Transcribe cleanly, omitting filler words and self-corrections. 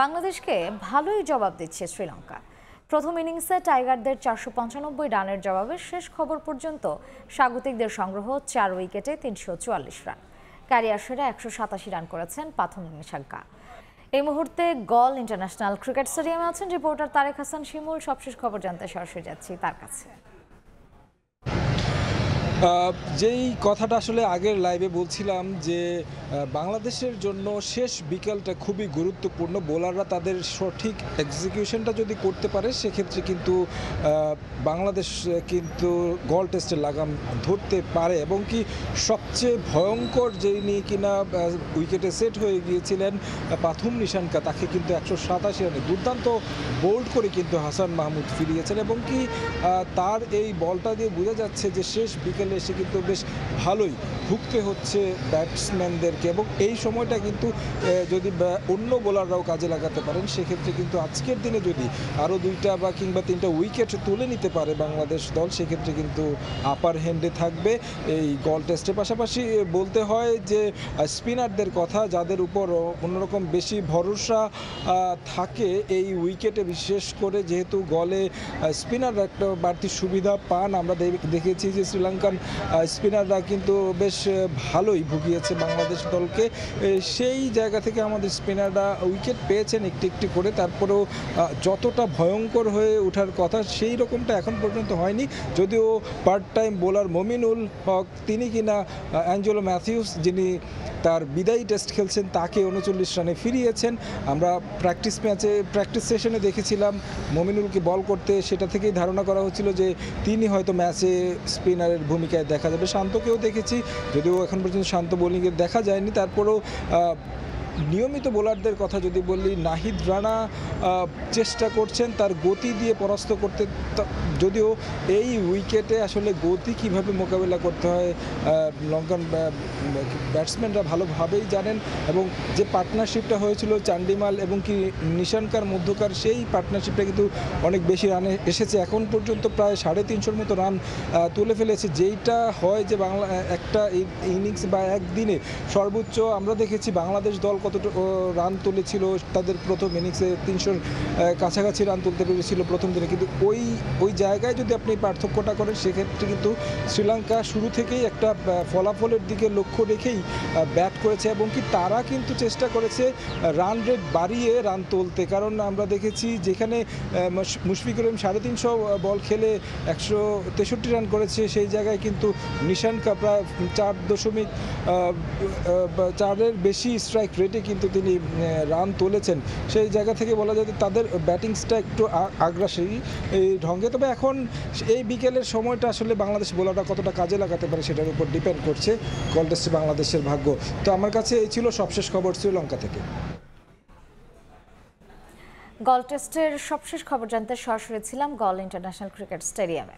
বাংলাদেশকে ভালোই জবাব দিচ্ছে শ্রীলঙ্কা। প্রথম ইনিংসে টাইগারদের 495 রানের জবাবে শেষ খবর পর্যন্ত স্বাগতিকদের সংগ্রহ 4 উইকেটে 344 রান। ক্যারিয়ার সেরা 187 রান করেছেন পাথুম নিশাঙ্কা। এই মুহূর্তে গল ইন্টারন্যাশনাল ক্রিকেট স্টেডিয়ামে আছেন রিপোর্টার তারেক হাসান শিমুল। সবশেষ খবর জানতে সরাসরি যাচ্ছি তার কাছে। যেই কথাটা আসলে আগের লাইভে বলছিলাম যে বাংলাদেশের জন্য শেষ বিকেলটা খুবই গুরুত্বপূর্ণ। বোলাররা তাদের সঠিক এক্সিকিউশনটা যদি করতে পারে সেক্ষেত্রে কিন্তু বাংলাদেশ কিন্তু গল টেস্টের লাগাম ধরতে পারে, এবং কি সবচেয়ে ভয়ঙ্কর যেই নিয়ে কিনা উইকেটে সেট হয়ে গিয়েছিলেন পাথুম নিশাঙ্কা, তাকে কিন্তু 187 রানে দুর্দান্ত বোল্ড করে কিন্তু হাসান মাহমুদ ফিরিয়েছেন, এবং কি তার এই বলটা দিয়ে বোঝা যাচ্ছে যে শেষ বিকেল এসে কিন্তু বেশ ভালোই ভুগতে হচ্ছে ব্যাটসম্যানদেরকে। এবং এই সময়টা কিন্তু যদি অন্য বোলাররাও কাজে লাগাতে পারেন সেক্ষেত্রে কিন্তু আজকের দিনে যদি আরও 2টা বা কিংবা 3টা উইকেট তুলে নিতে পারে বাংলাদেশ দল সেক্ষেত্রে কিন্তু আপার হ্যান্ডে থাকবে এই গল টেস্টের। পাশাপাশি বলতে হয় যে স্পিনারদের কথা, যাদের উপর অন্যরকম বেশি ভরসা থাকে এই উইকেটে, বিশেষ করে যেহেতু গলে স্পিনাররা একটা বাড়তি সুবিধা পান। আমরা দেখেছি যে শ্রীলঙ্কান স্পিনাররা কিন্তু বেশ ভালোই ভুগিয়েছে বাংলাদেশ দলকে। সেই জায়গা থেকে আমাদের স্পিনাররা উইকেট পেয়েছেন একটি একটি করে, তারপরেও যতটা ভয়ঙ্কর হয়ে ওঠার কথা সেই রকমটা এখন পর্যন্ত হয়নি। যদিও part time bowler Mominul Haque তিনি কিনা অ্যাঞ্জেলো ম্যাথিউস যিনি তার বিদায়ী টেস্ট খেলছেন তাকে 39 রানে ফিরিয়েছেন। আমরা প্র্যাকটিস সেশনে দেখেছিলাম মমিনুলকে বল করতে, সেটা থেকেই ধারণা করা হচ্ছিল যে তিনি হয়তো ম্যাচে স্পিনারের ভূমিকায় দেখা যাবে। শান্তকেও দেখেছি, যদিও এখন পর্যন্ত শান্ত বোলিংয়ে দেখা যায়নি। তারপরেও নিয়মিত বোলারদের কথা যদি বলি, নাহিদ রানা চেষ্টা করছেন তার গতি দিয়ে পরাস্ত করতে, যদিও এই উইকেটে আসলে গতি কিভাবে মোকাবেলা করতে হয় লঙ্কান ব্যাটসম্যানরা ভালোভাবেই জানেন। এবং যে পার্টনারশিপটা হয়েছিল চান্ডিমাল এবং কি নিশাঙ্কার মধ্যকার, সেই পার্টনারশিপটা কিন্তু অনেক বেশি রানে এসেছে। এখন পর্যন্ত প্রায় 350 মতো রান তুলে ফেলেছে, যেইটা হয় যে একটা ইনিংস বা একদিনে সর্বোচ্চ আমরা দেখেছি বাংলাদেশ দল কতটা রান তুলেছিল। তাদের প্রথম ইনিংসে 300 কাছাকাছি রান তুলতে পেরেছিল প্রথম দিনে, কিন্তু ওই জায়গায় যদি আপনি পার্থক্যটা করেন সেক্ষেত্রে কিন্তু শ্রীলঙ্কা শুরু থেকেই একটা ফলাফলের দিকে লক্ষ্য রেখেই ব্যাট করেছে, এবং কি তারা কিন্তু চেষ্টা করেছে রান রেট বাড়িয়ে রান তুলতে। কারণ আমরা দেখেছি যেখানে মুশফিকুর রহিম 350 বল খেলে 163 রান করেছে, সেই জায়গায় কিন্তু নিশাঙ্কা প্রায় 4.4 বেশি স্ট্রাইক রেটে কিন্তু তিনি রান তুলেছেন। সেই জায়গা থেকে বলা যায় তাদের ব্যাটিংসটা একটু আগ্রাসী এই ঢঙ্গে। তবে এখন এই বিকেলের সময়টা আসলে বাংলাদেশ বোলাররা কতটা কাজে লাগাতে পারে সেটার উপর ডিপেন্ড করছে গল টেস্টে বাংলাদেশের ভাগ্য। তো আমার কাছে এই ছিল সবশেষ খবর শ্রীলঙ্কা থেকে। গল টেস্টের সবশেষ খবর জানতে সরাসরি ছিলাম গল ইন্টারন্যাশনাল ক্রিকেট স্টেডিয়ামে।